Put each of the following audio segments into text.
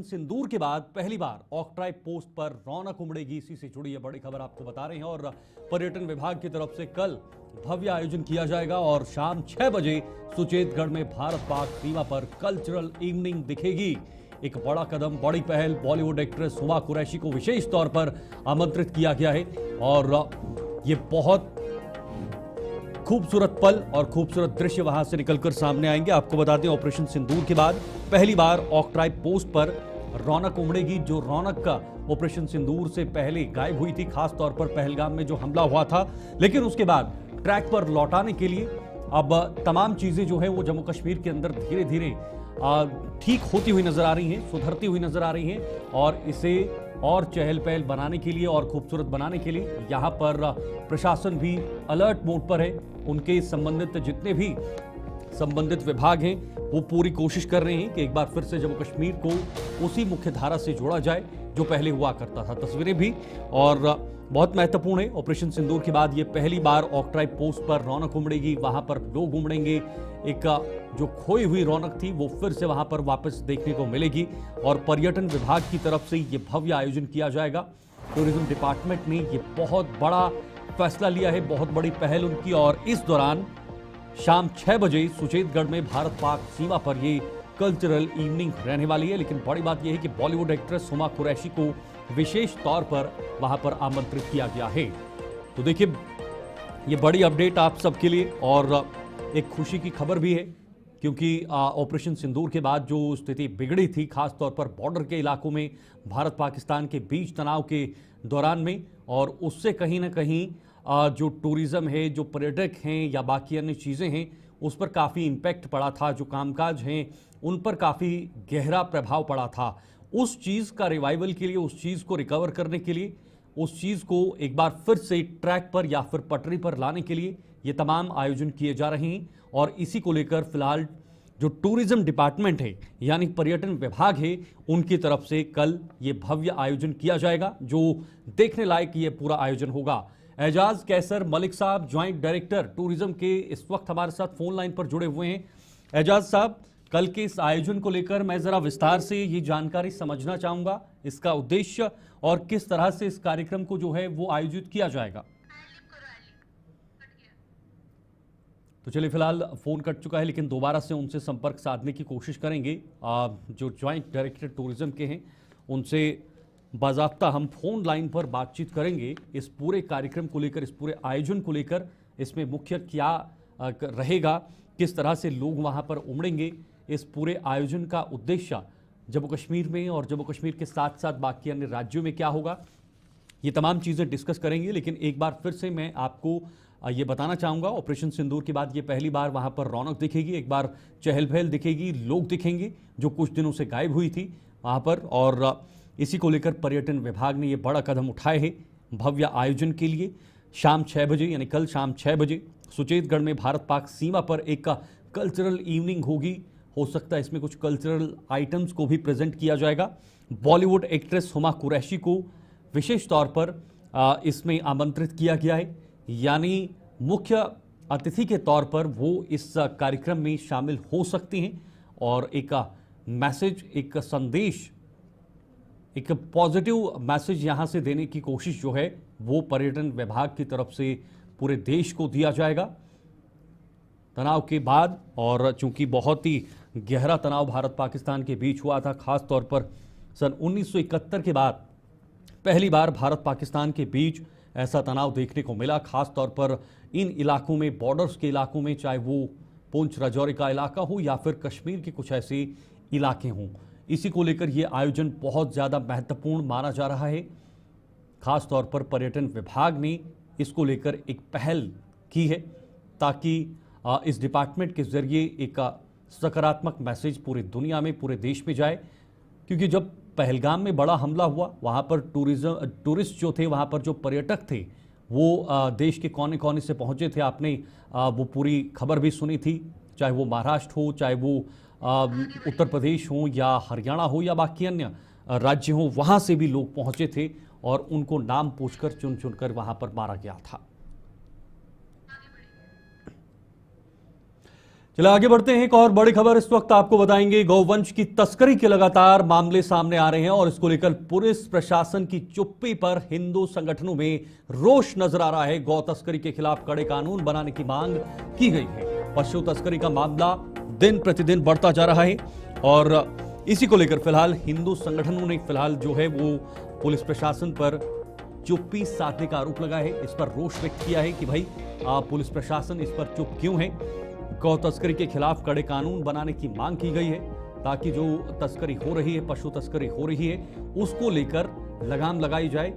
सिंदूर के बाद पहली बार ऑक्ट्राई पोस्ट पर रौनक उमड़ेगी। इसी से जुड़ी यह बड़ी खबर आपको बता रहे हैं। और पर्यटन विभाग की तरफ से कल भव्य आयोजन किया जाएगा और शाम 6 बजे सुचेतगढ़ में भारत पाक सीमा पर कल्चरल इवनिंग दिखेगी। एक बड़ा कदम, बड़ी पहल। बॉलीवुड एक्ट्रेस हुमा कुरैशी को विशेष तौर पर आमंत्रित किया गया है और ये बहुत खूबसूरत पल और खूबसूरत दृश्य वहां से निकलकर सामने आएंगे। आपको बता दें, ऑपरेशन सिंदूर के बाद पहली बार ऑक्ट्राई पोस्ट पर रौनक उमड़ेगी। जो रौनक का ऑपरेशन सिंदूर से पहले गायब हुई थी, खास तौर पर पहलगाम में जो हमला हुआ था, लेकिन उसके बाद ट्रैक पर लौटाने के लिए अब तमाम चीजें जो है वो जम्मू कश्मीर के अंदर धीरे धीरे ठीक होती हुई नजर आ रही हैं, सुधरती हुई नजर आ रही हैं। और इसे और चहल पहल बनाने के लिए और खूबसूरत बनाने के लिए यहां पर प्रशासन भी अलर्ट मोड पर है। उनके संबंधित जितने भी संबंधित विभाग हैं वो पूरी कोशिश कर रहे हैं कि एक बार फिर से जम्मू कश्मीर को उसी मुख्य धारा से जोड़ा जाए जो पहले हुआ करता था। तस्वीरें भी और बहुत महत्वपूर्ण है। ऑपरेशन सिंदूर के बाद ये पहली बार ऑक्ट्राई पोस्ट पर रौनक उमड़ेगी, वहां पर लोग उमड़ेंगे। एक जो खोई हुई रौनक थी वो फिर से वहां पर वापस देखने को मिलेगी। और पर्यटन विभाग की तरफ से ये भव्य आयोजन किया जाएगा। टूरिज्म डिपार्टमेंट ने ये बहुत बड़ा फैसला लिया है, बहुत बड़ी पहल उनकी। और इस दौरान शाम 6 बजे सुचेतगढ़ में भारत पाक सीमा पर ये कल्चरल इवनिंग रहने वाली है। लेकिन बड़ी बात यह है कि बॉलीवुड एक्ट्रेस हुमा कुरैशी को विशेष तौर पर वहां पर आमंत्रित किया गया है। तो देखिए, ये बड़ी अपडेट आप सबके लिए और एक खुशी की खबर भी है, क्योंकि ऑपरेशन सिंदूर के बाद जो स्थिति बिगड़ी थी, खास तौर पर बॉर्डर के इलाकों में भारत पाकिस्तान के बीच तनाव के दौरान में, और उससे कहीं ना कहीं जो टूरिज्म है, जो पर्यटक हैं या बाकी अन्य चीज़ें हैं, उस पर काफ़ी इम्पैक्ट पड़ा था। जो कामकाज हैं उन पर काफ़ी गहरा प्रभाव पड़ा था। उस चीज़ का रिवाइवल के लिए, उस चीज़ को रिकवर करने के लिए, उस चीज़ को एक बार फिर से ट्रैक पर या फिर पटरी पर लाने के लिए ये तमाम आयोजन किए जा रहे हैं। और इसी को लेकर फिलहाल जो टूरिज्म डिपार्टमेंट है यानी पर्यटन विभाग है, उनकी तरफ से कल ये भव्य आयोजन किया जाएगा, जो देखने लायक ये पूरा आयोजन होगा। एजाज कैसर मलिक साहब, ज्वाइंट डायरेक्टर टूरिज्म के, इस वक्त हमारे साथ फोन लाइन पर जुड़े हुए हैं। एजाज साहब, कल के इस आयोजन को लेकर मैं जरा विस्तार से ये जानकारी समझना चाहूंगा, इसका उद्देश्य और किस तरह से इस कार्यक्रम को जो है वो आयोजित किया जाएगा। तो चलिए, फिलहाल फोन कट चुका है, लेकिन दोबारा से उनसे संपर्क साधने की कोशिश करेंगे। जो ज्वाइंट डायरेक्टर टूरिज्म के हैं उनसे बाज़ाब्ता हम फोन लाइन पर बातचीत करेंगे इस पूरे कार्यक्रम को लेकर, इस पूरे आयोजन को लेकर। इसमें मुख्य क्या रहेगा, किस तरह से लोग वहां पर उमड़ेंगे, इस पूरे आयोजन का उद्देश्य जम्मू कश्मीर में और जम्मू कश्मीर के साथ साथ बाकी अन्य राज्यों में क्या होगा, ये तमाम चीज़ें डिस्कस करेंगे। लेकिन एक बार फिर से मैं आपको ये बताना चाहूँगा, ऑपरेशन सिंदूर के बाद ये पहली बार वहाँ पर रौनक दिखेगी, एक बार चहल पहल दिखेगी, लोग दिखेंगे जो कुछ दिनों से गायब हुई थी वहाँ पर। और इसी को लेकर पर्यटन विभाग ने ये बड़ा कदम उठाए है भव्य आयोजन के लिए। शाम 6 बजे यानी कल शाम 6 बजे सुचेतगढ़ में भारत पाक सीमा पर एक कल्चरल इवनिंग होगी। हो सकता है इसमें कुछ कल्चरल आइटम्स को भी प्रेजेंट किया जाएगा। बॉलीवुड एक्ट्रेस हुमा कुरैशी को विशेष तौर पर इसमें आमंत्रित किया गया है, यानी मुख्य अतिथि के तौर पर वो इस कार्यक्रम में शामिल हो सकती हैं। और एक मैसेज, एक संदेश, एक पॉजिटिव मैसेज यहाँ से देने की कोशिश जो है वो पर्यटन विभाग की तरफ से पूरे देश को दिया जाएगा तनाव के बाद। और चूंकि बहुत ही गहरा तनाव भारत पाकिस्तान के बीच हुआ था, खास तौर पर सन 1971 के बाद पहली बार भारत पाकिस्तान के बीच ऐसा तनाव देखने को मिला, खास तौर पर इन इलाकों में, बॉर्डर्स के इलाकों में, चाहे वो पुंछ राजौरी का इलाका हो या फिर कश्मीर के कुछ ऐसे इलाके हों। इसी को लेकर ये आयोजन बहुत ज़्यादा महत्वपूर्ण माना जा रहा है। खास तौर पर पर्यटन विभाग ने इसको लेकर एक पहल की है ताकि इस डिपार्टमेंट के जरिए एक सकारात्मक मैसेज पूरी दुनिया में, पूरे देश में जाए। क्योंकि जब पहलगाम में बड़ा हमला हुआ, वहाँ पर टूरिस्ट जो थे, वहाँ पर जो पर्यटक थे, वो देश के कोने कोने से पहुँचे थे। आपने वो पूरी खबर भी सुनी थी, चाहे वो महाराष्ट्र हो, चाहे वो उत्तर प्रदेश हो या हरियाणा हो या बाकी अन्य राज्य हो, वहाँ से भी लोग पहुँचे थे और उनको नाम पूछकर, चुन चुनकर वहाँ पर मारा गया था। चलिए आगे बढ़ते हैं। एक और बड़ी खबर इस वक्त आपको बताएंगे। गौवंश की तस्करी के लगातार मामले सामने आ रहे हैं और इसको लेकर पुलिस प्रशासन की चुप्पी पर हिंदू संगठनों में रोष नजर आ रहा है। गौ तस्करी के खिलाफ कड़े कानून बनाने की मांग की गई है। पशु तस्करी का मामला दिन प्रतिदिन बढ़ता जा रहा है और इसी को लेकर फिलहाल हिंदू संगठनों ने फिलहाल जो है वो पुलिस प्रशासन पर चुप्पी साधने का आरोप लगा है। इस पर रोष व्यक्त किया है कि भाई पुलिस प्रशासन इस पर चुप क्यों है। गौ तस्करी के खिलाफ कड़े कानून बनाने की मांग की गई है ताकि जो तस्करी हो रही है, पशु तस्करी हो रही है, उसको लेकर लगाम लगाई जाए,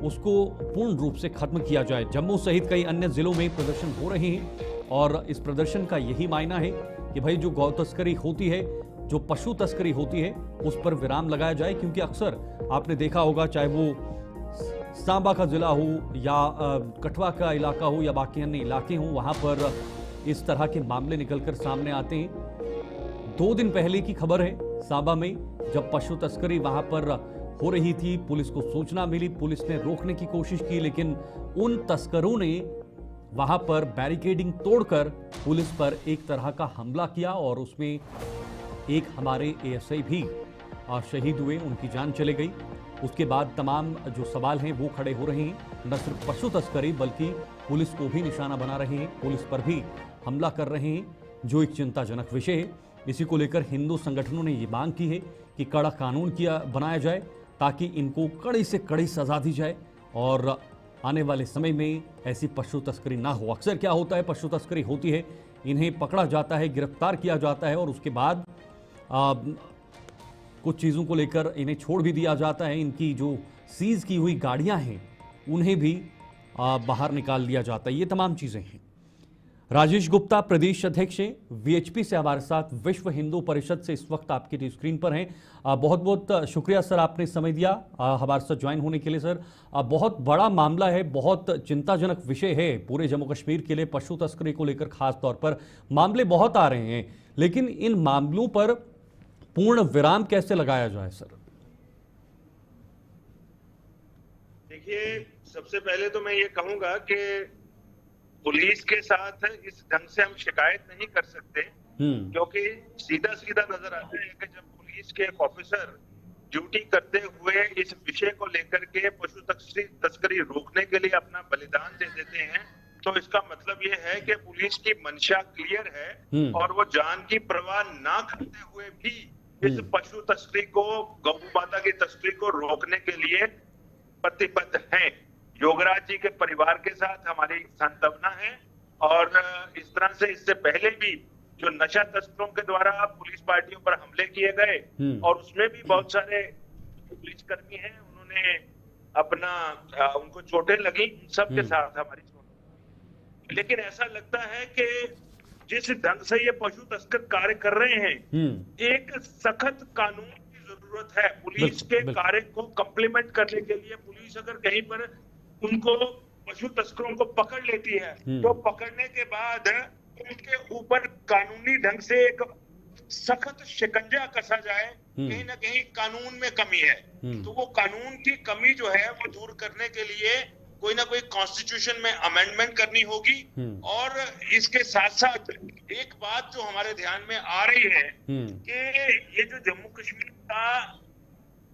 उसको पूर्ण रूप से खत्म किया जाए। जम्मू सहित कई अन्य जिलों में प्रदर्शन हो रहे हैं और इस प्रदर्शन का यही मायना है कि भाई जो गौ तस्करी होती है, जो पशु तस्करी होती है, उस पर विराम लगाया जाए। क्योंकि अक्सर आपने देखा होगा, चाहे वो सांबा का जिला हो या कठवा का इलाका हो या बाकी अन्य इलाके हों, वहां पर इस तरह के मामले निकलकर सामने आते हैं। 2 दिन पहले की खबर है, सांबा में जब पशु तस्करी वहां पर हो रही थी, पुलिस को सूचना मिली, पुलिस ने रोकने की कोशिश की, लेकिन उन तस्करों ने वहां पर बैरिकेडिंग तोड़कर पुलिस पर एक तरह का हमला किया और उसमें एक हमारे एएसआई भी शहीद हुए, उनकी जान चली गई। उसके बाद तमाम जो सवाल हैं वो खड़े हो रहे हैं। न सिर्फ पशु तस्करी बल्कि पुलिस को भी निशाना बना रहे हैं, पुलिस पर भी हमला कर रहे हैं, जो एक चिंताजनक विषय है। इसी को लेकर हिंदू संगठनों ने ये मांग की है कि कड़ा कानून बनाया जाए ताकि इनको कड़ी से कड़ी सजा दी जाए और आने वाले समय में ऐसी पशु तस्करी ना हो। अक्सर क्या होता है, पशु तस्करी होती है, इन्हें पकड़ा जाता है, गिरफ्तार किया जाता है और उसके बाद कुछ चीज़ों को लेकर इन्हें छोड़ भी दिया जाता है। इनकी जो सीज की हुई गाड़ियां हैं उन्हें भी बाहर निकाल लिया जाता है। ये तमाम चीज़ें हैं। राजेश गुप्ता प्रदेश अध्यक्ष हैं वीएचपी से हमारे साथ, विश्व हिंदू परिषद से इस वक्त आपकी स्क्रीन पर हैं। बहुत बहुत शुक्रिया सर, आपने समय दिया हमारे साथ ज्वाइन होने के लिए। सर, बहुत बड़ा मामला है, बहुत चिंताजनक विषय है पूरे जम्मू कश्मीर के लिए। पशु तस्करी को लेकर खास तौर पर मामले बहुत आ रहे हैं, लेकिन इन मामलों पर पूर्ण विराम कैसे लगाया जाए सर? देखिए, सबसे पहले तो मैं ये कहूंगा कि पुलिस के साथ इस ढंग से हम शिकायत नहीं कर सकते, क्योंकि सीधा सीधा नजर आता है कि जब पुलिस के एक ऑफिसर ड्यूटी करते हुए इस विषय को लेकर के पशु तस्करी रोकने के लिए अपना बलिदान दे देते हैं, तो इसका मतलब ये है कि पुलिस की मंशा क्लियर है और वो जान की परवाह ना करते हुए भी इस पशु तस्करी को, गौ माता की तस्करी को रोकने के लिए प्रतिबद्ध हैं। योगराज जी के परिवार के साथ हमारी सांत्वना है और इस तरह से इससे पहले भी जो नशा तस्करों के द्वारा पुलिस पार्टियों पर हमले किए गए और उसमें भी बहुत सारे पुलिसकर्मी हैं, उन्होंने अपना उनको चोटें लगी, सबके साथ हमारी चोटें। लेकिन ऐसा लगता है कि जिस ढंग से ये पशु तस्कर कार्य कर रहे हैं, एक सख्त कानून की जरूरत है। पुलिस के कार्य को कम्प्लीमेंट करने के लिए पुलिस अगर कहीं पर उनको पशु तस्करों को पकड़ लेती है, तो पकड़ने के बाद उनके ऊपर कानूनी ढंग से एक सख्त शिकंजा कसा जाए। कहीं ना कहीं कानून में कमी है, तो वो कानून की कमी जो है वो दूर करने के लिए कोई ना कोई कॉन्स्टिट्यूशन में अमेंडमेंट करनी होगी। और इसके साथ साथ एक बात जो हमारे ध्यान में आ रही है कि ये जो जम्मू कश्मीर का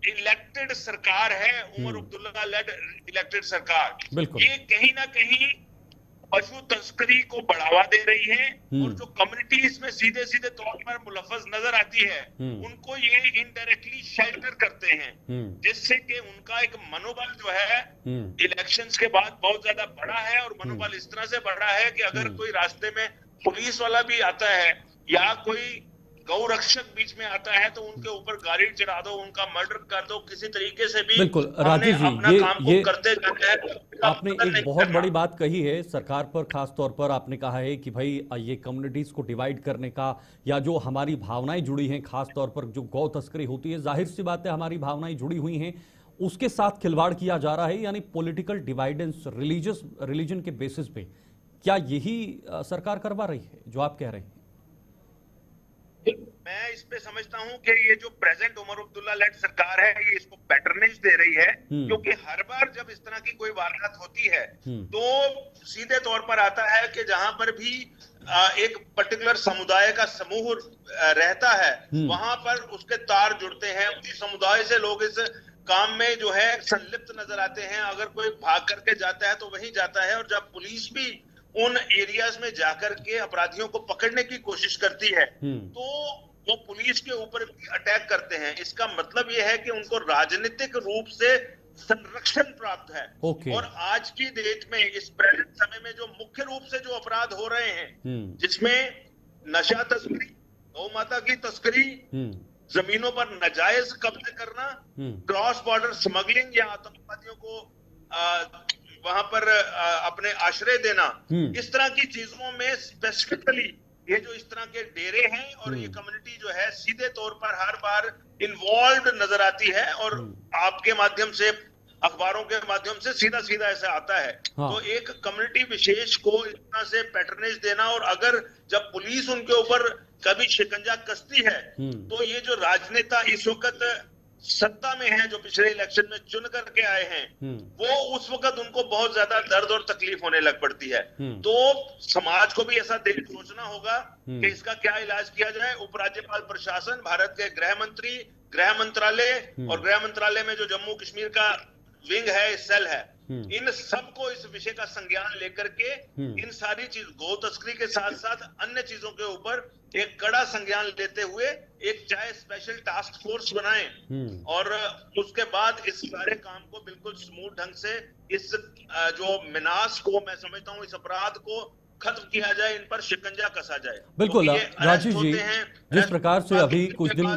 इलेक्टेड सरकार है, उमर अब्दुल्ला लेड इलेक्टेड सरकार, ये कहीं ना कहीं पशु तस्करी को बढ़ावा दे रही है और जो कम्युनिटी इसमें सीधे सीधे तौर पर मुलव्वस नजर आती है, उनको ये इनडायरेक्टली शेल्टर करते हैं, जिससे कि उनका एक मनोबल जो है इलेक्शंस के बाद बहुत ज्यादा बढ़ा है। और मनोबल इस तरह से बढ़ा है कि अगर कोई रास्ते में पुलिस वाला भी आता है या कोई गौ रक्षक बीच में आता है तो उनके ऊपर गाड़ी चढ़ा दो, उनका मर्डर कर दो, किसी तरीके से भी। बिल्कुल राजेश जी, ये करते जाते हैं। आपने एक बहुत बड़ी बात कही है सरकार पर, खास तौर पर आपने कहा है कि भाई ये कम्युनिटीज को डिवाइड करने का, या जो हमारी भावनाएं जुड़ी हैं, खास तौर पर जो गौ तस्करी होती है, जाहिर सी बात है हमारी भावनाएं जुड़ी हुई हैं, उसके साथ खिलवाड़ किया जा रहा है, यानी पॉलिटिकल डिवाइडेंस रिलीजन के बेसिस पे। क्या यही सरकार करवा रही है जो आप कह रहे हैं? मैं इस पे समझता हूं कि ये जो प्रेजेंट उमर अब्दुल्ला लेड सरकार है, ये इसको पैटर्नेज दे रही है, क्योंकि हर बार जब इस तरह की कोई वारदात होती है तो सीधे तौर पर आता है कि जहां पर भी एक पर्टिकुलर समुदाय का समूह रहता है, वहां पर उसके तार जुड़ते हैं, उसी समुदाय से लोग इस काम में जो है संलिप्त नजर आते हैं। अगर कोई भाग करके जाता है तो वहीं जाता है, और जब पुलिस भी उन एरियाज में जाकर के अपराधियों को पकड़ने की कोशिश करती है तो वो पुलिस के ऊपर भी अटैक करते हैं। इसका मतलब ये है कि उनको राजनीतिक रूप से संरक्षण प्राप्त है। और आज की डेट में, इस प्रेजेंट समय में जो मुख्य रूप से जो अपराध हो रहे हैं, जिसमें नशा तस्करी, गौ माता की तस्करी, जमीनों पर नाजायज कब्जे करना, क्रॉस बॉर्डर स्मगलिंग या आतंकवादियों को वहां पर अपने आश्रय देना, इस तरह की चीजों में स्पेसिफिकली ये जो इस तरह के डेरे हैं और ये कम्युनिटी जो है सीधे तौर पर हर बार इन्वॉल्व नजर आती है, और आपके माध्यम से, अखबारों के माध्यम से सीधा सीधा ऐसा आता है। तो एक कम्युनिटी विशेष को इस तरह से पैटर्नेज देना, और अगर जब पुलिस उनके ऊपर कभी शिकंजा कसती है तो ये जो राजनेता इस वक्त सत्ता में हैं, जो पिछले इलेक्शन में चुन करके आए हैं, वो उस वक्त उनको बहुत ज्यादा दर्द और तकलीफ होने लग पड़ती है। तो समाज को भी ऐसा सोचना होगा कि इसका क्या इलाज किया जाए। उपराज्यपाल प्रशासन, भारत के गृह मंत्री, गृह मंत्रालय, और गृह मंत्रालय में जो जम्मू कश्मीर का विंग है, सेल है, इन सबको इस विषय का संज्ञान लेकर के इन सारी चीज, गौ तस्करी के साथ साथ अन्य चीजों के ऊपर एक कड़ा संज्ञान लेते हुए एक चाहे स्पेशल टास्क फोर्स बनाएं, और उसके बाद इस सारे काम को बिल्कुल स्मूथ ढंग से, इस जो मिनास को, मैं समझता हूं इस अपराध को खत्म किया जाए, इन पर शिकंजा कसा जाए। बिल्कुल राजीव जी, जिस प्रकार से अभी कुछ दिन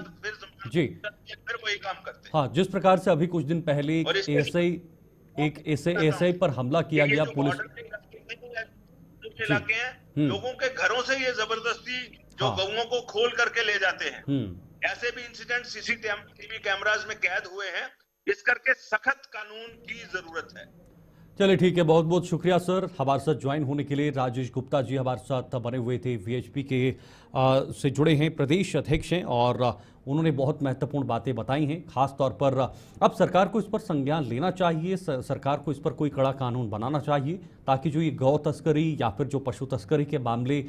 फिर वही काम करते हैं। हाँ, जिस प्रकार से अभी कुछ दिन पहले एक एसआई पर हमला किया गया, पुलिस इलाके हैं, लोगों के घरों से ये जबरदस्ती जो गऊओं को खोल करके ले जाते हैं, ऐसे भी इंसिडेंट सीसीटीवी कैमरास में कैद हुए हैं। इस करके सख्त कानून की जरूरत है। चलिए ठीक है, बहुत बहुत शुक्रिया सर हमारे साथ ज्वाइन होने के लिए। राजेश गुप्ता जी हमारे साथ बने हुए थे, वीएचपी के से जुड़े हैं, प्रदेश अध्यक्ष हैं, और उन्होंने बहुत महत्वपूर्ण बातें बताई हैं। खास तौर पर अब सरकार को इस पर संज्ञान लेना चाहिए, सरकार को इस पर कोई कड़ा कानून बनाना चाहिए, ताकि जो ये गौ तस्करी या फिर जो पशु तस्करी के मामले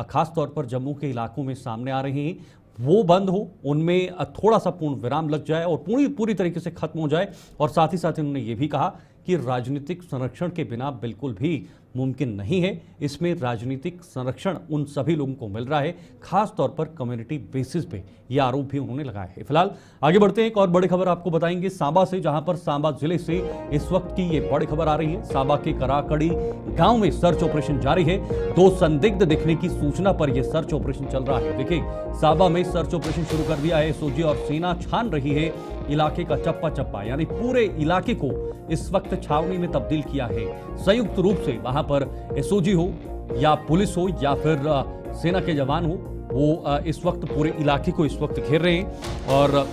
खास तौर पर जम्मू के इलाकों में सामने आ रहे हैं वो बंद हो, उनमें थोड़ा सा पूर्ण विराम लग जाए और पूरी तरीके से खत्म हो जाए। और साथ ही साथ उन्होंने ये भी कहा कि राजनीतिक संरक्षण के बिना बिल्कुल भी मुमकिन नहीं है। इसमें राजनीतिक संरक्षण उन सभी लोगों को मिल रहा है, खास तौर पर कम्युनिटी बेसिस पे, ये आरोप भी उन्होंने लगाया है। फिलहाल आगे बढ़ते हैं, एक और बड़ी खबर आपको बताएंगे सांबा से, जहां पर सांबा जिले से इस वक्त की ये बड़ी खबर आ रही है। सांबा के कराकड़ी गांव में सर्च ऑपरेशन जारी है। 2 संदिग्ध दिखने की सूचना पर यह सर्च ऑपरेशन चल रहा है। देखिए, सांबा में सर्च ऑपरेशन शुरू कर दिया है। एसओजी और सेना छान रही है इलाके का चप्पा चप्पा, यानी पूरे इलाके को इस वक्त छावनी में तब्दील किया है। संयुक्त रूप से वहां पर एसओजी हो या पुलिस हो या फिर सेना के जवान हो, वो इस वक्त पूरे इलाके को इस वक्त घेर रहे हैं, और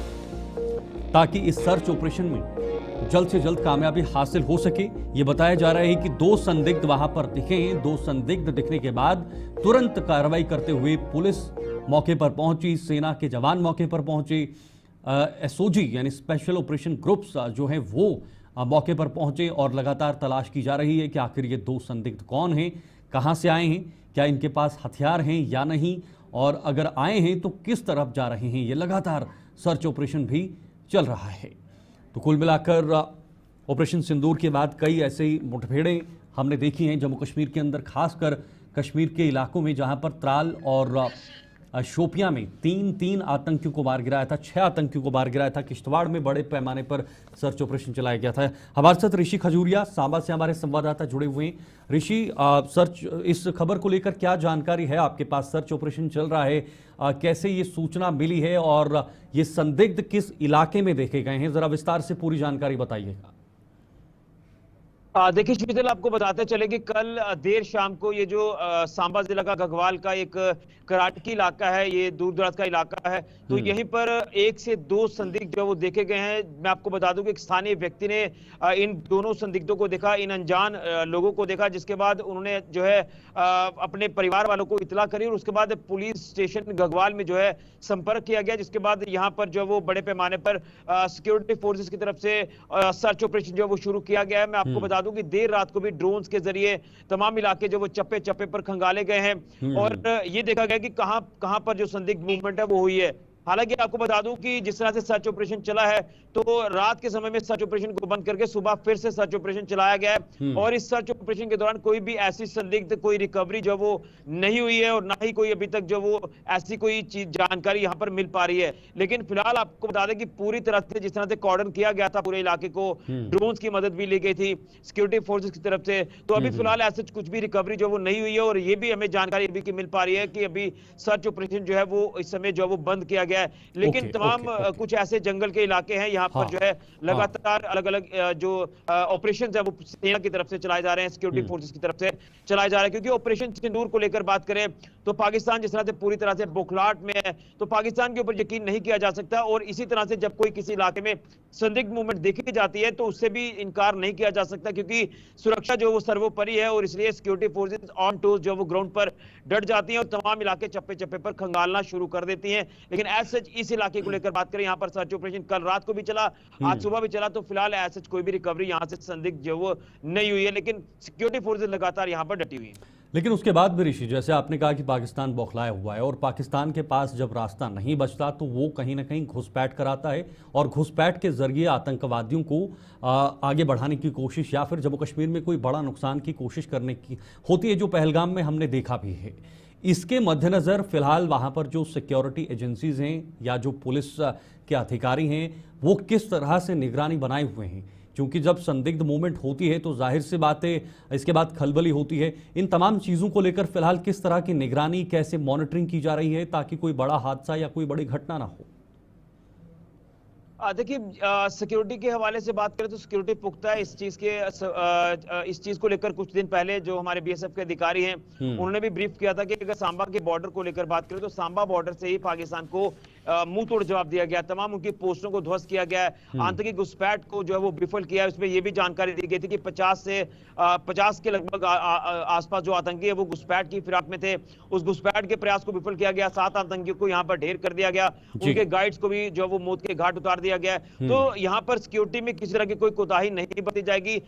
ताकि इस सर्च ऑपरेशन में जल्द से जल्द कामयाबी हासिल हो सके। ये बताया जा रहा है कि 2 संदिग्ध वहां पर दिखे हैं। 2 संदिग्ध दिखने के बाद तुरंत कार्रवाई करते हुए पुलिस मौके पर पहुंची, सेना के जवान मौके पर पहुंचे, एसओजी यानी स्पेशल ऑपरेशन ग्रुप्स जो है वो मौके पर पहुंचे, और लगातार तलाश की जा रही है कि आखिर ये 2 संदिग्ध कौन हैं, कहां से आए हैं, क्या इनके पास हथियार हैं या नहीं, और अगर आए हैं तो किस तरफ जा रहे हैं। ये लगातार सर्च ऑपरेशन भी चल रहा है। तो कुल मिलाकर ऑपरेशन सिंदूर के बाद कई ऐसे मुठभेड़ें हमने देखी हैं जम्मू कश्मीर के अंदर, खासकर कश्मीर के इलाकों में, जहां पर त्राल और शोपियां में 3 आतंकियों को मार गिराया था, 6 आतंकियों को मार गिराया था। किश्तवाड़ में बड़े पैमाने पर सर्च ऑपरेशन चलाया गया था। हमारे साथ ऋषि खजूरिया सांबा से हमारे संवाददाता जुड़े हुए हैं। ऋषि, सर्च, इस खबर को लेकर क्या जानकारी है आपके पास? सर्च ऑपरेशन चल रहा है, कैसे ये सूचना मिली है और ये संदिग्ध किस इलाके में देखे गए हैं? जरा विस्तार से पूरी जानकारी बताइएगा। देखिए शीतल, आपको बताते चले कि कल देर शाम को ये जो सांबा जिला का गघवाल का एक कराटकी इलाका है, ये दूर दराज का इलाका है, तो यहीं पर 1 से 2 संदिग्ध जो वो देखे गए हैं। मैं आपको बता दूं कि एक स्थानीय व्यक्ति ने इन दोनों संदिग्धों को देखा, इन अनजान लोगों को देखा, जिसके बाद उन्होंने जो है अपने परिवार वालों को इतला करी, और उसके बाद पुलिस स्टेशन गघवाल में जो है संपर्क किया गया, जिसके बाद यहाँ पर जो वो बड़े पैमाने पर सिक्योरिटी फोर्सेस की तरफ से सर्च ऑपरेशन जो वो शुरू किया गया है। मैं आपको बता दूं कि देर रात को भी ड्रोन्स के जरिए तमाम इलाके जो वो चप्पे चप्पे पर खंगाले गए हैं और ये देखा गया कि कहां पर जो संदिग्ध मूवमेंट है वो हुई है। हालांकि आपको बता दूं कि जिस तरह से सर्च ऑपरेशन चला है तो रात के समय में सर्च ऑपरेशन को बंद करके सुबह फिर से सर्च ऑपरेशन चलाया गया है और इस सर्च ऑपरेशन के दौरान कोई भी ऐसी संदिग्ध कोई रिकवरी जो वो नहीं हुई है और ना ही कोई अभी तक जो वो ऐसी कोई चीज जानकारी यहां पर मिल पा रही है। लेकिन फिलहाल आपको बता दें कि पूरी तरह से जिस तरह से कॉर्डन किया गया था पूरे इलाके को, ड्रोन्स की मदद भी ली गई थी सिक्योरिटी फोर्सेस की तरफ से, तो अभी फिलहाल ऐसे कुछ भी रिकवरी जो वो नहीं हुई है और ये भी हमें जानकारी अभी की मिल पा रही है कि अभी सर्च ऑपरेशन जो है वो इस समय जो वो बंद किया गया है। लेकिन तमाम कुछ ऐसे जंगल के इलाके हैं यहाँ पर जो है लगातार अलग अलग जो ऑपरेशन है वो सेना की तरफ से चलाए जा रहे हैं, सिक्योरिटी फोर्सेस की तरफ से चलाए जा रहे हैं। क्योंकि ऑपरेशन सिंदूर को लेकर बात करें तो पाकिस्तान जिस तरह से पूरी तरह से बौखलाहट में है तो पाकिस्तान के ऊपर यकीन नहीं किया जा सकता और इसी तरह से जब कोई किसी इलाके में संदिग्ध मूवमेंट देखी जाती है तो उससे भी इनकार नहीं किया जा सकता क्योंकि सुरक्षा जो वो सर्वोपरि है और इसलिए सिक्योरिटी फोर्सेस ऑन टूल्स जो वो ग्राउंड पर डट जाती हैं और तमाम इलाके चप्पे चप्पे पर खंगालना शुरू कर देती हैं। लेकिन एज सच इस इलाके को लेकर बात करें, यहाँ पर सर्च ऑपरेशन कल रात को भी चला, आज सुबह भी चला, तो फिलहाल एज सच कोई भी रिकवरी यहाँ से संदिग्ध जो वो नहीं हुई है। लेकिन सिक्योरिटी फोर्सेस लगातार यहाँ पर डटी हुई है। लेकिन उसके बाद भी ऋषि, जैसे आपने कहा कि पाकिस्तान बौखलाया हुआ है और पाकिस्तान के पास जब रास्ता नहीं बचता तो वो कहीं ना कहीं घुसपैठ कराता है और घुसपैठ के जरिए आतंकवादियों को आगे बढ़ाने की कोशिश या फिर जम्मू कश्मीर में कोई बड़ा नुकसान की कोशिश करने की होती है, जो पहलगाम में हमने देखा भी है। इसके मद्देनज़र फिलहाल वहाँ पर जो सिक्योरिटी एजेंसीज हैं या जो पुलिस के अधिकारी हैं वो किस तरह से निगरानी बनाए हुए हैं, क्योंकि जब संदिग्ध मूवमेंट होती है तो जाहिर सी बात है इसके बाद खलबली होती है। इन तमाम चीज़ों को लेकर फिलहाल किस तरह की निगरानी, कैसे मॉनिटरिंग की जा रही है ताकि कोई बड़ा हादसा या कोई बड़ी घटना ना हो? देखिए, सिक्योरिटी के हवाले से बात करें तो सिक्योरिटी पुख्ता है। इस चीज को लेकर कुछ दिन पहले जो हमारे बीएसएफ के अधिकारी हैं उन्होंने भी ब्रीफ किया था कि अगर सांबा के बॉर्डर को लेकर बात करें तो सांबा बॉर्डर से ही पाकिस्तान को मुंह तोड़ जवाब दिया गया, तमाम उनकी पोस्टों को ध्वस्त किया गया है, आतंकी घुसपैठ को जो है वो विफल किया है। उसमें यह भी जानकारी दी गई थी कि 50 के लगभग आसपास जो आतंकी है वो घुसपैठ की फिराक में थे। उस घुसपैठ के प्रयास को विफल किया गया, 7 आतंकियों को यहाँ पर ढेर कर दिया गया, उनके गाइड्स को भी जो वो मौत के घाट उतार दिया गया। तो यहाँ पर सिक्योरिटी में किसी तरह की कोई कोताही नहीं बरती जाएगी।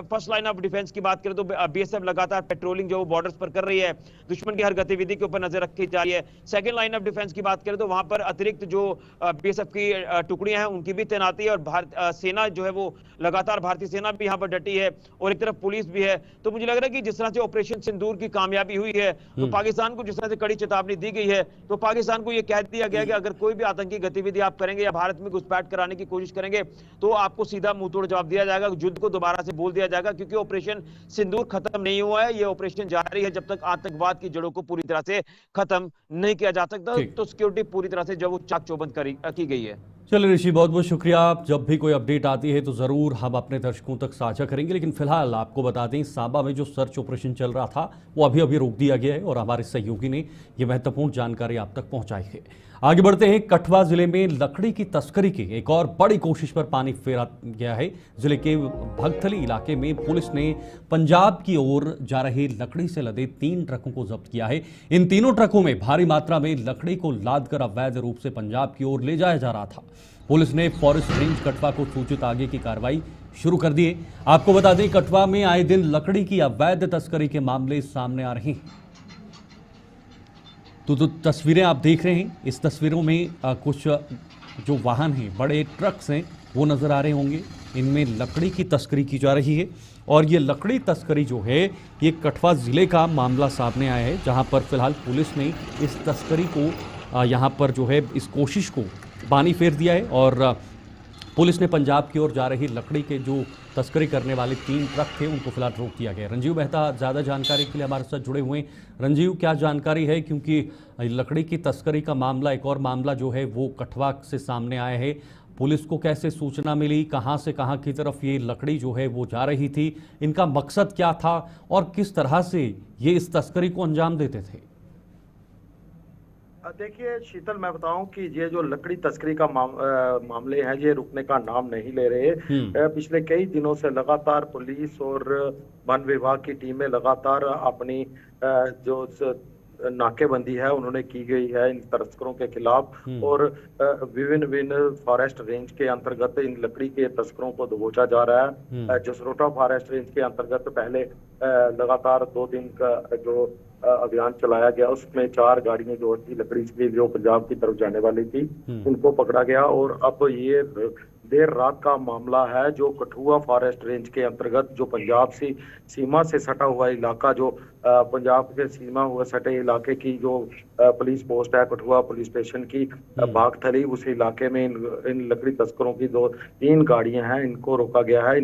फर्स्ट लाइन ऑफ डिफेंस की बात करें तो बीएसएफ लगातार पेट्रोलिंग जो बॉर्डर्स पर कर रही है, दुश्मन की हर गतिविधि के ऊपर नजर रखी जा रही है। सेकंड लाइन ऑफ डिफेंस की बात करें तो वहां पर अतिरिक्त जो बीएसएफ की टुकड़ियां हैं उनकी भी तैनाती है और सेना जो है वो लगातार भारतीय सेना भी यहाँ पर डटी है और एक तरफ पुलिस भी है। तो मुझे लग रहा है कि जिस तरह से ऑपरेशन सिंदूर की कामयाबी हुई है तो पाकिस्तान को जिस तरह से कड़ी चेतावनी दी गई है तो पाकिस्तान को यह कह दिया गया कि अगर कोई भी आतंकी गतिविधि आप करेंगे या भारत में घुसपैठ कराने की कोशिश करेंगे तो आपको सीधा मुंह तोड़ जवाब दिया जाएगा, युद्ध को दोबारा से बोल दिया जाएगा। क्योंकि ऑपरेशन सिंदूर खत्म नहीं हुआ है, ये ऑपरेशन जारी है जब तक आतंकवाद की जड़ों को पूरी तरह से खत्म नहीं किया जा सकता। तो सिक्योरिटी पूरी तरह से जो वो चाक चौबंद की गई है। चलिए ऋषि, बहुत बहुत शुक्रिया। जब भी कोई अपडेट आती है तो ज़रूर हम अपने दर्शकों तक साझा करेंगे। लेकिन फिलहाल आपको बता दें, सांबा में जो सर्च ऑपरेशन चल रहा था वो अभी रोक दिया गया है और हमारे सहयोगी ने ये महत्वपूर्ण जानकारी आप तक पहुंचाई है। आगे बढ़ते हैं, कठुआ जिले में लकड़ी की तस्करी की एक और बड़ी कोशिश पर पानी फेरा गया है। जिले के भगथली इलाके में पुलिस ने पंजाब की ओर जा रहे लकड़ी से लदे 3 ट्रकों को जब्त किया है। इन तीनों ट्रकों में भारी मात्रा में लकड़ी को लादकर अवैध रूप से पंजाब की ओर ले जाया जा रहा था। पुलिस ने फॉरेस्ट रेंज कठुआ को सूचित आगे की कार्रवाई शुरू कर दी है। आपको बता दें, कठुआ में आए दिन लकड़ी की अवैध तस्करी के मामले सामने आ रहे हैं। तो तस्वीरें आप देख रहे हैं, इस तस्वीरों में कुछ जो वाहन हैं, बड़े ट्रक्स हैं, वो नज़र आ रहे होंगे। इनमें लकड़ी की तस्करी की जा रही है और ये लकड़ी तस्करी जो है ये कठुआ ज़िले का मामला सामने आया है, जहां पर फिलहाल पुलिस ने इस तस्करी को यहां पर जो है इस कोशिश को पानी फेर दिया है और पुलिस ने पंजाब की ओर जा रही लकड़ी के जो तस्करी करने वाले 3 ट्रक थे उनको फिलहाल रोक दिया गया। रंजीव मेहता ज़्यादा जानकारी के लिए हमारे साथ जुड़े हुए हैं। रंजीव, क्या जानकारी है, क्योंकि लकड़ी की तस्करी का मामला, एक और मामला जो है वो कठुआ से सामने आया है। पुलिस को कैसे सूचना मिली, कहां से कहां की तरफ ये लकड़ी जो है वो जा रही थी, इनका मकसद क्या था और किस तरह से ये इस तस्करी को अंजाम देते थे? देखिए शीतल, मैं बताऊं कि ये जो लकड़ी तस्करी का मामले हैं ये रुकने का नाम नहीं ले रहे। पिछले कई दिनों से लगातार पुलिस और वन विभाग की टीमें लगातार अपनी जो नाकेबंदी है उन्होंने की गई है इन तस्करों के खिलाफ और विभिन्न विभिन्न फॉरेस्ट रेंज के अंतर्गत इन लकड़ी के तस्करों को दबोचा जा रहा है। जसरोटा फॉरेस्ट रेंज के अंतर्गत पहले लगातार 2 दिन का जो अभियान चलाया गया उसमें 4 गाड़ियां जो थी लकड़ी की जो पंजाब की तरफ जाने वाली थी उनको पकड़ा गया। और अब ये देर रात का मामला है जो कठुआ फॉरेस्ट रेंज के अंतर्गत जो पंजाब से सीमा से सटा हुआ इलाका जो पंजाब के सीमा हुआ सटे इलाके की जो पुलिस पोस्ट है कठुआ पुलिस स्टेशन की बागथली उस इलाके में इन लकड़ी तस्करों की 3 गाड़ियां हैं इनको रोका गया है,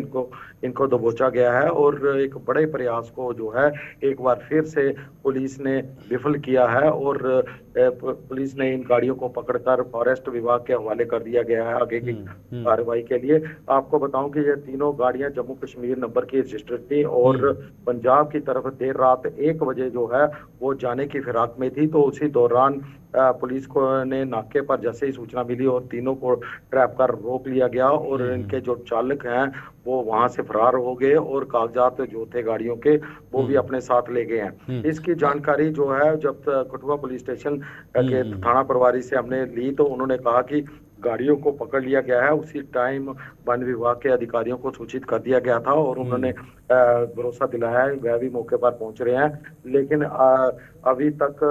इनको दबोचा गया है और एक बड़े प्रयास को जो है एक बार फिर से पुलिस ने विफल किया है और पुलिस ने इन गाड़ियों को पकड़कर फॉरेस्ट विभाग के हवाले कर दिया गया है आगे की कार्रवाई के लिए। आपको बताऊं कि ये तीनों गाड़ियां जम्मू कश्मीर नंबर की रजिस्टर्ड थी और पंजाब की तरफ देर रात 1 बजे जो है वो जाने की फिराक में थी। तो उसी दौरान पुलिस को ने नाके पर जैसे ही सूचना मिली और तीनों को ट्रैप कर रोक लिया गया और इनके जो चालक हैं वो वहां से फरार हो गए और कागजात जो थे गाड़ियों के वो भी अपने साथ ले गए हैं। इसकी जानकारी जो है जब कठुआ पुलिस स्टेशन के थाना प्रभारी से हमने ली तो उन्होंने कहा कि गाड़ियों को पकड़ लिया गया है। उसी टाइम वन विभाग के अधिकारियों को सूचित कर दिया गया था और उन्होंने भरोसा दिलाया है वह भी मौके पर पहुंच रहे हैं। लेकिन अभी तक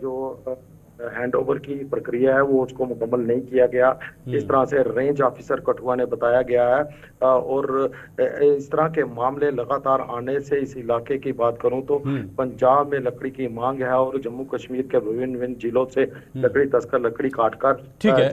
जो हैंडओवर की प्रक्रिया है वो उसको मुकम्मल नहीं किया गया, इस तरह से रेंज ऑफिसर कठुआ ने बताया गया है। और इस तरह के मामले लगातार आने से इस इलाके की बात करूं तो पंजाब में लकड़ी की मांग है और जम्मू कश्मीर के विभिन्न जिलों से लकड़ी तस्कर लकड़ी काटकर ठीक है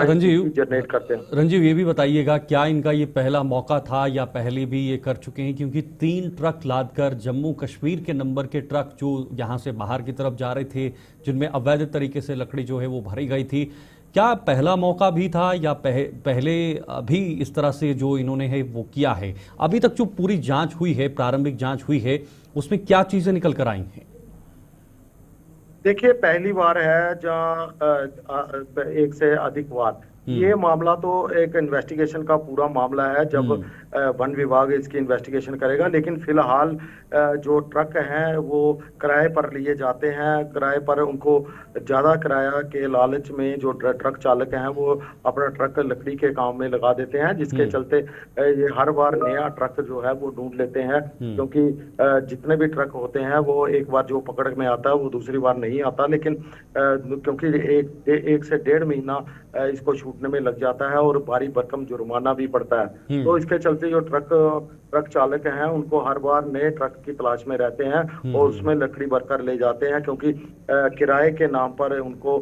रंजीव जनरेट करते हैं। रंजीव ये भी बताइएगा क्या इनका ये पहला मौका था या पहले भी ये कर चुके हैं, क्योंकि 3 ट्रक लादकर जम्मू कश्मीर के नंबर के ट्रक जो यहाँ से बाहर की तरफ जा रहे थे जिनमें अवैध तरीके से लकड़ी जो है वो भरी गई थी, क्या पहला मौका भी था या पहले भी इस तरह से जो इन्होंने है वो किया है? अभी तक जो पूरी जांच हुई है, प्रारंभिक जांच हुई है, उसमें क्या चीजें निकल कर आई हैं? देखिए पहली बार है जहां 1 से अधिक बार ये मामला तो एक इन्वेस्टिगेशन का पूरा मामला है जब वन विभाग इसकी इन्वेस्टिगेशन करेगा। लेकिन फिलहाल जो ट्रक हैं वो किराए पर लिए जाते हैं, किराए पर उनको ज़्यादा किराया के लालच में जो ट्रक चालक हैं वो अपना ट्रक लकड़ी के काम में लगा देते हैं, जिसके चलते ये हर बार नया ट्रक जो है वो ढूंढ लेते हैं क्योंकि जितने भी ट्रक होते हैं वो एक बार जो पकड़ में आता है वो दूसरी बार नहीं आता। लेकिन क्योंकि 1 से 1.5 महीना इसको छूटने में लग जाता है और भारी भरकम जुर्माना भी पड़ता है, तो इसके चलते जो ट्रक चालक हैं उनको हर बार नए ट्रक की तलाश में रहते हैं और उसमें लकड़ी भरकर ले जाते हैं क्योंकि किराए के नाम पर उनको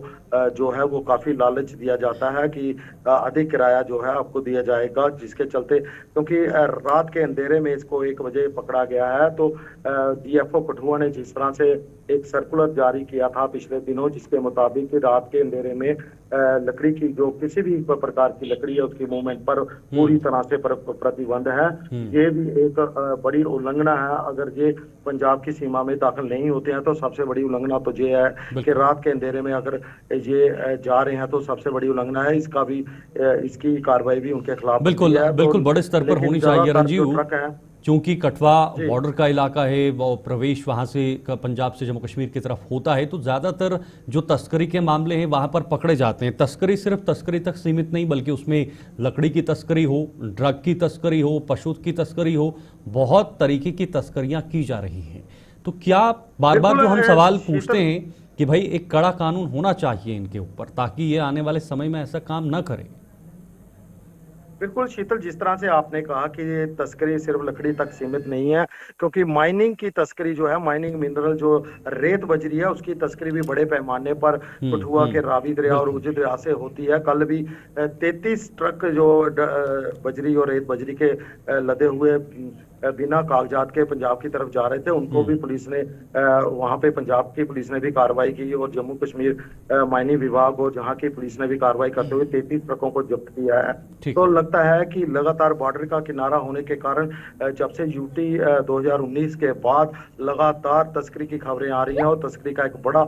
जो है वो काफी लालच दिया जाता है कि अधिक किराया जो है आपको दिया जाएगा, जिसके चलते क्योंकि रात के अंधेरे में इसको 1 बजे पकड़ा गया है। तो डीएफओ कठुआ ने जिस तरह से एक सर्कुलर जारी किया था पिछले दिनों जिसके मुताबिक रात के अंधेरे में लकड़ी की जो किसी भी प्रकार की लकड़ी है उसकी मूवमेंट पर पूरी तरह से प्रतिबंध है। ये भी एक बड़ी उल्लंघना है। अगर ये पंजाब की सीमा में दाखिल नहीं होते हैं तो सबसे बड़ी उल्लंघना तो ये है कि रात के अंधेरे में अगर ये जा रहे हैं तो सबसे बड़ी उल्लंघना है। इसका भी इसकी कार्रवाई भी उनके खिलाफ बिल्कुल बड़े स्तर पर होनी चाहिए रंजीव, क्योंकि कठुआ बॉर्डर का इलाका है, वो प्रवेश वहाँ से पंजाब से जम्मू कश्मीर की तरफ होता है, तो ज़्यादातर जो तस्करी के मामले हैं वहाँ पर पकड़े जाते हैं। तस्करी सिर्फ तस्करी तक सीमित नहीं बल्कि उसमें लकड़ी की तस्करी हो, ड्रग की तस्करी हो, पशु की तस्करी हो, बहुत तरीके की तस्करियाँ की जा रही हैं। तो क्या बार बार जो हम सवाल पूछते हैं कि भाई एक कड़ा कानून होना चाहिए इनके ऊपर ताकि ये आने वाले समय में ऐसा काम न करें। बिल्कुल शीतल, जिस तरह से आपने कहा कि ये तस्करी सिर्फ लकड़ी तक सीमित नहीं है, क्योंकि माइनिंग की तस्करी जो है, माइनिंग मिनरल जो रेत बजरी है उसकी तस्करी भी बड़े पैमाने पर कठुआ के रावी दरिया और उजी दरिया से होती है। कल भी 33 ट्रक जो बजरी और रेत बजरी के लदे हुए बिना कागजात के पंजाब की तरफ जा रहे थे, उनको भी पुलिस ने वहां पे पंजाब की पुलिस ने भी कार्रवाई की और जम्मू कश्मीर माइनिंग विभाग और जहां की पुलिस ने भी कार्रवाई करते हुए 33 ट्रकों को जब्त किया है। तो लगता है कि लगातार बॉर्डर का किनारा होने के कारण जब से यूटी 2019 के बाद लगातार तस्करी की खबरें आ रही हैं और तस्करी का एक बड़ा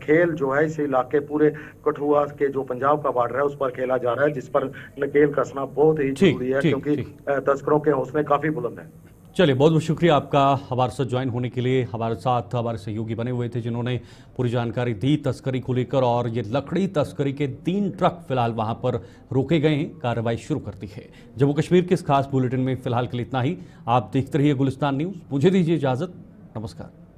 खेल जो है इस इलाके पूरे कठुआ के जो पंजाब का बॉर्डर है उस पर खेला जा रहा है, जिस पर नकेल कसना बहुत ही जरूरी है क्योंकि तस्करों के हौसले काफी बुलंद है। चलिए, बहुत बहुत शुक्रिया आपका हमारे साथ ज्वाइन होने के लिए। हमारे साथ हमारे सहयोगी बने हुए थे जिन्होंने पूरी जानकारी दी तस्करी को लेकर, और ये लकड़ी तस्करी के 3 ट्रक फिलहाल वहां पर रोके गए हैं। कार्रवाई शुरू कर दी है। जम्मू कश्मीर के इस खास बुलेटिन में फिलहाल के लिए इतना ही। आप देखते रहिए गुलिस्तान न्यूज़। मुझे दीजिए इजाज़त। नमस्कार।